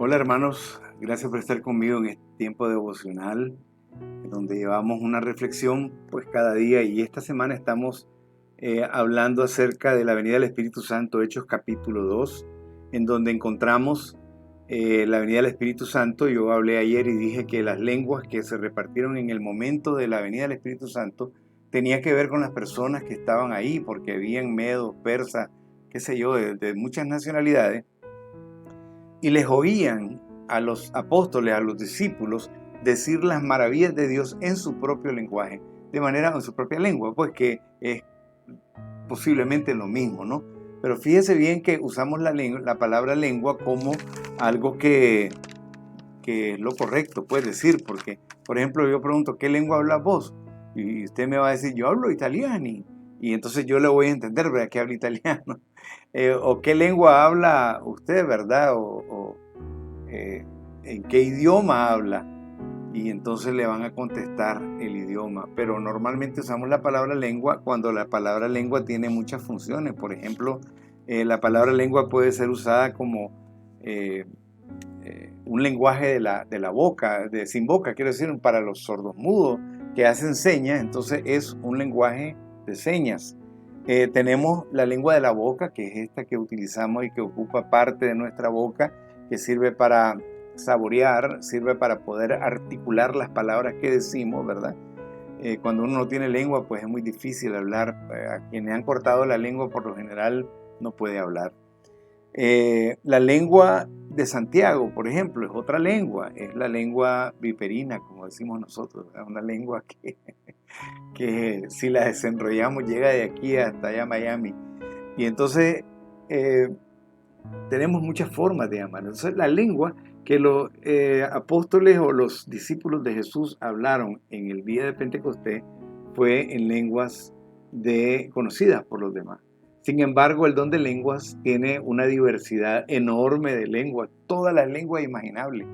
Hola hermanos, gracias por estar conmigo en este tiempo devocional, en donde llevamos una reflexión pues cada día y esta semana estamos hablando acerca de la venida del Espíritu Santo, Hechos capítulo 2, en donde encontramos la venida del Espíritu Santo. Yo hablé ayer y dije que las lenguas que se repartieron en el momento de la venida del Espíritu Santo tenía que ver con las personas que estaban ahí, porque habían medos, persas, qué sé yo, de muchas nacionalidades, y les oían a los apóstoles, a los discípulos, decir las maravillas de Dios en su propio lenguaje, de manera en su propia lengua, pues que es posiblemente lo mismo, ¿no? Pero fíjese bien que usamos la palabra lengua como algo que es lo correcto, puede decir, porque, por ejemplo, yo pregunto, ¿qué lengua hablas vos? Y usted me va a decir, yo hablo italiano, y entonces yo le voy a entender, ¿verdad?, que habla italiano. O qué lengua habla usted, ¿verdad? En qué idioma habla. Y entonces le van a contestar el idioma. Pero normalmente usamos la palabra lengua cuando la palabra lengua tiene muchas funciones. Por ejemplo, la palabra lengua puede ser usada como un lenguaje de la boca, sin boca, quiero decir, para los sordomudos que hacen señas. Entonces es un lenguaje de señas. Tenemos la lengua de la boca, que es esta que utilizamos y que ocupa parte de nuestra boca, que sirve para saborear, sirve para poder articular las palabras que decimos, ¿verdad? Cuando uno no tiene lengua, pues es muy difícil hablar. A quienes han cortado la lengua, por lo general, no puede hablar. La lengua de Santiago, por ejemplo, es otra lengua, es la lengua viperina, como decimos nosotros, es una lengua que si la desenrollamos llega de aquí hasta allá a Miami. Y entonces tenemos muchas formas de llamar. Entonces la lengua que los apóstoles o los discípulos de Jesús hablaron en el día de Pentecostés fue en lenguas conocidas por los demás. Sin embargo, el don de lenguas tiene una diversidad enorme de lenguas, todas las lenguas imaginables.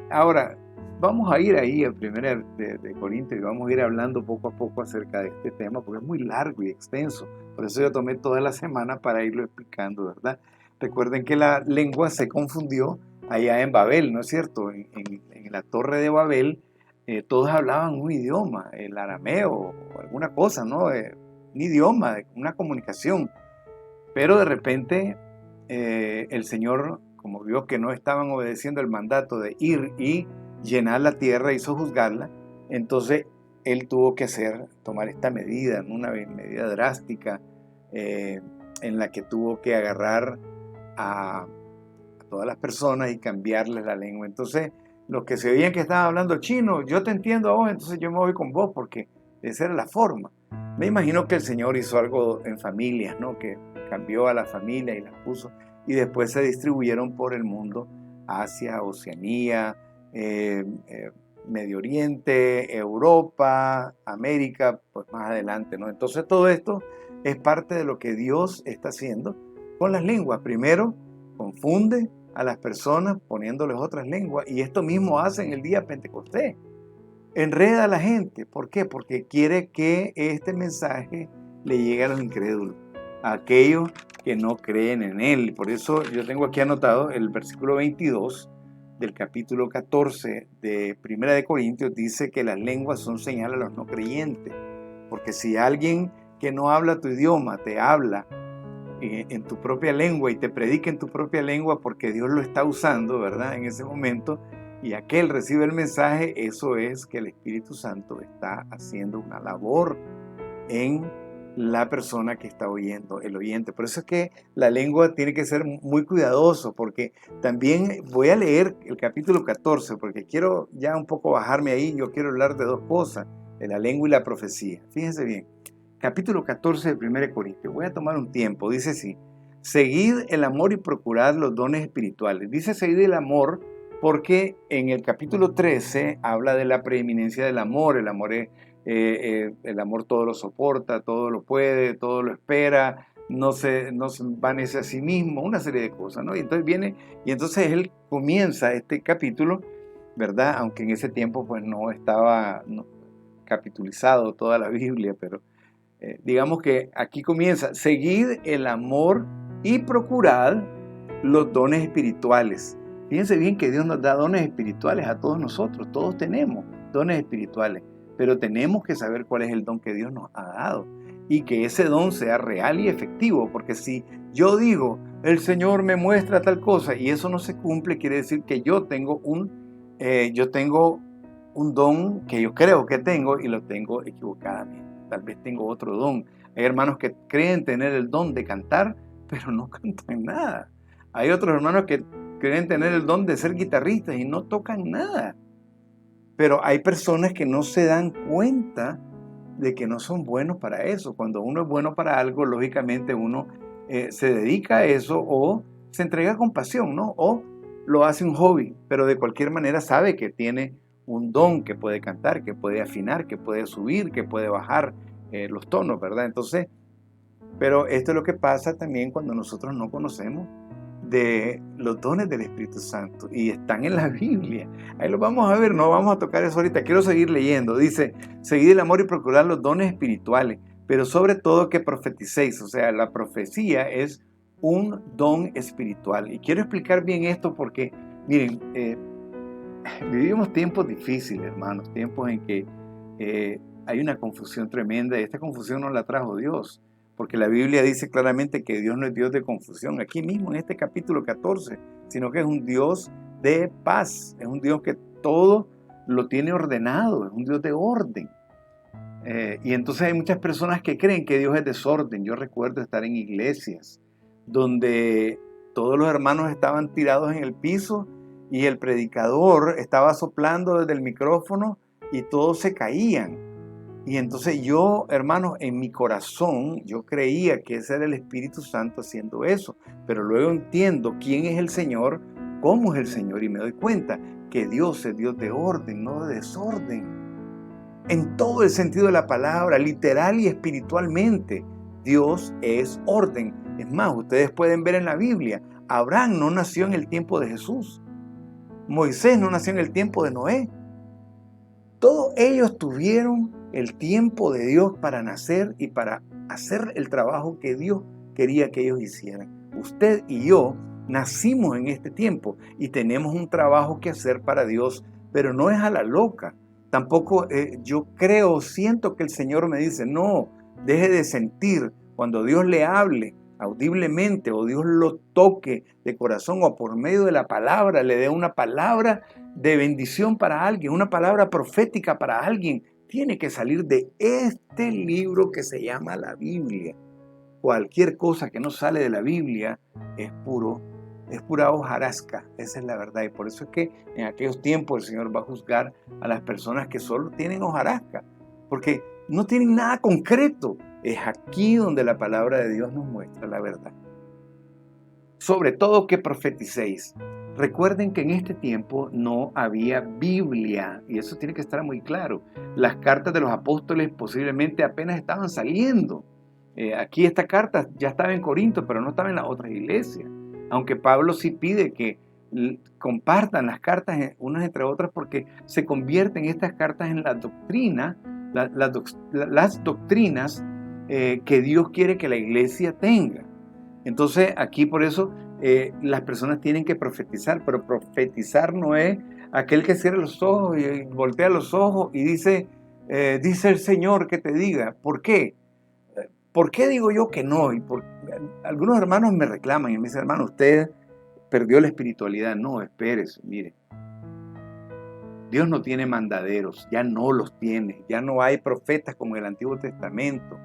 Ahora, vamos a ir ahí a 1 de Corintios y vamos a ir hablando poco a poco acerca de este tema, porque es muy largo y extenso. Por eso yo tomé toda la semana para irlo explicando, ¿verdad? Recuerden que la lengua se confundió allá en Babel, ¿no es cierto? En la torre de Babel, todos hablaban un idioma, el arameo o alguna cosa, ¿no? Un idioma, una comunicación. Pero de repente el Señor, como vio que no estaban obedeciendo el mandato de ir y llenar la tierra y sojuzgarla, entonces Él tuvo que tomar esta medida, una medida drástica, en la que tuvo que agarrar a todas las personas y cambiarles la lengua. Entonces, los que se veían que estaban hablando chino, yo te entiendo a vos, entonces yo me voy con vos, porque esa era la forma. Me imagino que el Señor hizo algo en familias, ¿no? Que cambió a la familia y las puso, y después se distribuyeron por el mundo, Asia, Oceanía, Medio Oriente, Europa, América, pues más adelante, ¿no? Entonces todo esto es parte de lo que Dios está haciendo con las lenguas. Primero, confunde a las personas poniéndoles otras lenguas, y esto mismo hace en el día Pentecostés. Enreda a la gente. ¿Por qué? Porque quiere que este mensaje le llegue a los incrédulos, a aquellos que no creen en él. Por eso yo tengo aquí anotado el versículo 22 del capítulo 14 de 1 de Corintios. Dice que las lenguas son señal a los no creyentes. Porque si alguien que no habla tu idioma te habla en tu propia lengua y te predica en tu propia lengua porque Dios lo está usando, ¿verdad?, en ese momento, y aquel recibe el mensaje, eso es que el Espíritu Santo está haciendo una labor en la persona que está oyendo, el oyente. Por eso es que la lengua tiene que ser muy cuidadoso, porque también voy a leer el capítulo 14, porque quiero ya un poco bajarme ahí. Yo quiero hablar de dos cosas, de la lengua y la profecía. Fíjense bien, capítulo 14 de 1 de Corintios. Voy a tomar un tiempo. Dice así: seguid el amor y procurad los dones espirituales. Dice seguid el amor porque en el capítulo 13 habla de la preeminencia del amor. El amor el amor todo lo soporta, todo lo puede, todo lo espera, no se envanece a sí mismo, una serie de cosas, ¿no? Y entonces él comienza este capítulo, ¿verdad? Aunque en ese tiempo pues no estaba capitulizado toda la Biblia, pero digamos que aquí comienza: seguid el amor y procurad los dones espirituales. Fíjense bien que Dios nos da dones espirituales a todos nosotros. Todos tenemos dones espirituales, pero tenemos que saber cuál es el don que Dios nos ha dado y que ese don sea real y efectivo, porque si yo digo, el Señor me muestra tal cosa y eso no se cumple, quiere decir que yo tengo un don que yo creo que tengo y lo tengo equivocadamente. Tal vez tengo otro don. Hay hermanos que creen tener el don de cantar, pero no cantan nada. Hay otros hermanos que creen tener el don de ser guitarristas y no tocan nada. Pero hay personas que no se dan cuenta de que no son buenos para eso. Cuando uno es bueno para algo, lógicamente uno se dedica a eso o se entrega con pasión, ¿no? O lo hace un hobby, pero de cualquier manera sabe que tiene un don, que puede cantar, que puede afinar, que puede subir, que puede bajar los tonos, ¿verdad? Entonces, pero esto es lo que pasa también cuando nosotros no conocemos de los dones del Espíritu Santo y están en la Biblia. Ahí lo vamos a ver, no vamos a tocar eso ahorita. Quiero seguir leyendo. Dice, seguid el amor y procurar los dones espirituales, pero sobre todo que profeticéis. O sea, la profecía es un don espiritual. Y quiero explicar bien esto porque, miren, vivimos tiempos difíciles, hermanos, tiempos en que hay una confusión tremenda y esta confusión no la trajo Dios. Porque la Biblia dice claramente que Dios no es Dios de confusión, aquí mismo en este capítulo 14, sino que es un Dios de paz, es un Dios que todo lo tiene ordenado, es un Dios de orden. Y entonces hay muchas personas que creen que Dios es desorden. Yo recuerdo estar en iglesias donde todos los hermanos estaban tirados en el piso y el predicador estaba soplando desde el micrófono y todos se caían. Y entonces yo, hermanos, en mi corazón, yo creía que ese era el Espíritu Santo haciendo eso. Pero luego entiendo quién es el Señor, cómo es el Señor, y me doy cuenta que Dios es Dios de orden, no de desorden. En todo el sentido de la palabra, literal y espiritualmente, Dios es orden. Es más, ustedes pueden ver en la Biblia, Abraham no nació en el tiempo de Jesús. Moisés no nació en el tiempo de Noé. Todos ellos tuvieron el tiempo de Dios para nacer y para hacer el trabajo que Dios quería que ellos hicieran. Usted y yo nacimos en este tiempo y tenemos un trabajo que hacer para Dios, pero no es a la loca. Tampoco yo siento que el Señor me dice, no, deje de sentir. Cuando Dios le hable audiblemente o Dios lo toque de corazón o por medio de la palabra, le dé una palabra de bendición para alguien, una palabra profética para alguien, tiene que salir de este libro que se llama la Biblia. Cualquier cosa que no sale de la Biblia es pura hojarasca, esa es la verdad. Y por eso es que en aquellos tiempos el Señor va a juzgar a las personas que solo tienen hojarasca, porque no tienen nada concreto. Es aquí donde la palabra de Dios nos muestra la verdad. Sobre todo que profeticéis. Recuerden que en este tiempo no había Biblia, y eso tiene que estar muy claro. Las cartas de los apóstoles posiblemente apenas estaban saliendo. Aquí esta carta ya estaba en Corinto, pero no estaba en las otras iglesias. Aunque Pablo sí pide que compartan las cartas unas entre otras porque se convierten estas cartas en la doctrina, las doctrinas que Dios quiere que la iglesia tenga. Entonces aquí por eso las personas tienen que profetizar, pero profetizar no es aquel que cierra los ojos y voltea los ojos y dice el Señor que te diga. ¿Por qué? ¿Por qué digo yo que no? Algunos hermanos me reclaman y me dicen, hermano, usted perdió la espiritualidad. No, espérese, mire. Dios no tiene mandaderos, ya no los tiene, ya no hay profetas como en el Antiguo Testamento.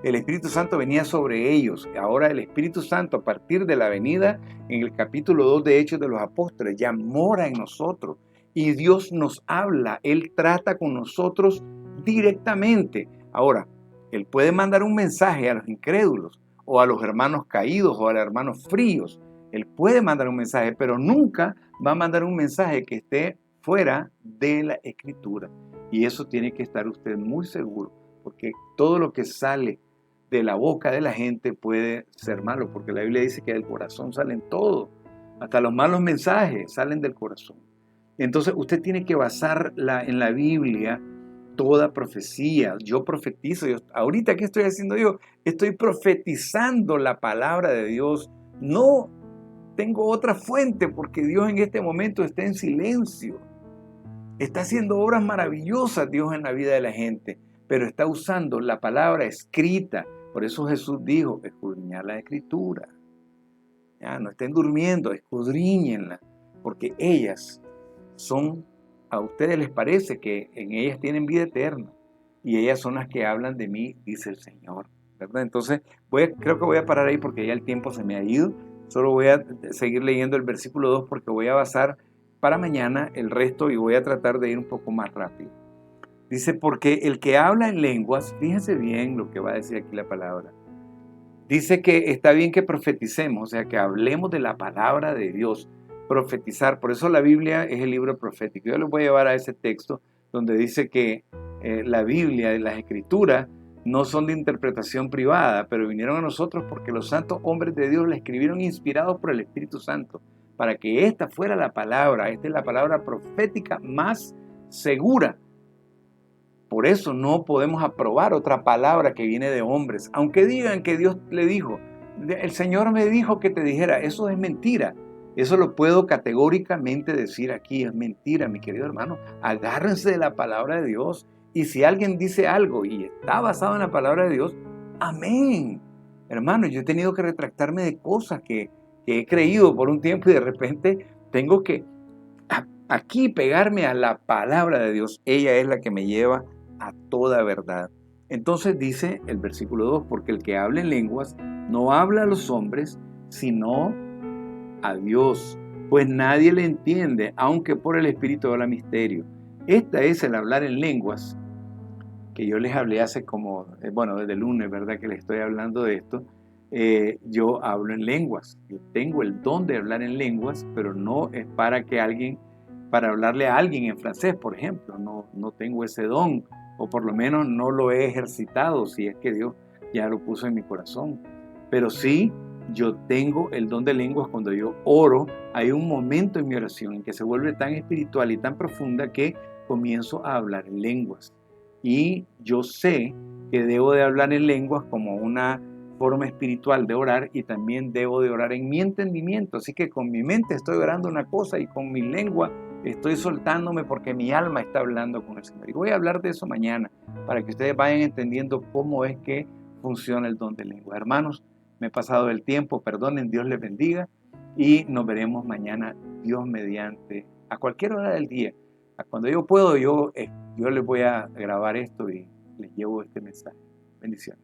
El Espíritu Santo venía sobre ellos. Ahora el Espíritu Santo, a partir de la venida, en el capítulo 2 de Hechos de los Apóstoles, ya mora en nosotros. Y Dios nos habla, Él trata con nosotros directamente. Ahora, Él puede mandar un mensaje a los incrédulos, o a los hermanos caídos, o a los hermanos fríos. Él puede mandar un mensaje, pero nunca va a mandar un mensaje que esté fuera de la Escritura. Y eso tiene que estar usted muy seguro, porque todo lo que sale de la boca de la gente puede ser malo, porque la Biblia dice que del corazón salen todo, hasta los malos mensajes salen del corazón. Entonces usted tiene que basar en la Biblia toda profecía. Yo profetizo, ahorita ¿qué estoy haciendo yo? Estoy profetizando la palabra de Dios, no tengo otra fuente porque Dios en este momento está en silencio. Está haciendo obras maravillosas Dios en la vida de la gente, pero está usando la palabra escrita. Por eso Jesús dijo, escudriñar la escritura. Ya, no estén durmiendo, escudriñenla, porque ellas son, a ustedes les parece que en ellas tienen vida eterna, y ellas son las que hablan de mí, dice el Señor, ¿verdad? Entonces, creo que voy a parar ahí porque ya el tiempo se me ha ido. Solo voy a seguir leyendo el versículo 2 porque voy a basar para mañana el resto y voy a tratar de ir un poco más rápido. Dice, porque el que habla en lenguas, fíjense bien lo que va a decir aquí la palabra, dice que está bien que profeticemos, o sea, que hablemos de la palabra de Dios, profetizar. Por eso la Biblia es el libro profético. Yo les voy a llevar a ese texto donde dice que la Biblia y las Escrituras no son de interpretación privada, pero vinieron a nosotros porque los santos hombres de Dios la escribieron inspirados por el Espíritu Santo, para que esta fuera la palabra. Esta es la palabra profética más segura. Por eso no podemos aprobar otra palabra que viene de hombres, aunque digan que Dios le dijo, el Señor me dijo que te dijera, eso es mentira. Eso lo puedo categóricamente decir aquí, es mentira, mi querido hermano. Agárrense de la palabra de Dios, y si alguien dice algo y está basado en la palabra de Dios, amén. Hermano, yo he tenido que retractarme de cosas que he creído por un tiempo y de repente tengo que aquí pegarme a la palabra de Dios. Ella es la que me lleva a toda verdad. Entonces dice el versículo 2, porque el que habla en lenguas no habla a los hombres, sino a Dios, pues nadie le entiende, aunque por el Espíritu habla misterio. Esta es el hablar en lenguas, que yo les hablé hace como, desde el lunes, ¿verdad? Que les estoy hablando de esto. Yo hablo en lenguas, yo tengo el don de hablar en lenguas, pero no es para hablarle a alguien en francés, por ejemplo. No tengo ese don, o por lo menos no lo he ejercitado, si es que Dios ya lo puso en mi corazón. Pero sí, yo tengo el don de lenguas. Cuando yo oro, hay un momento en mi oración en que se vuelve tan espiritual y tan profunda que comienzo a hablar en lenguas. Y yo sé que debo de hablar en lenguas como una forma espiritual de orar, y también debo de orar en mi entendimiento. Así que con mi mente estoy orando una cosa y con mi lengua estoy soltándome porque mi alma está hablando con el Señor. Y voy a hablar de eso mañana para que ustedes vayan entendiendo cómo es que funciona el don de lengua. Hermanos, me he pasado el tiempo, perdonen, Dios les bendiga, y nos veremos mañana, Dios mediante, a cualquier hora del día. Cuando yo puedo, yo les voy a grabar esto y les llevo este mensaje. Bendiciones.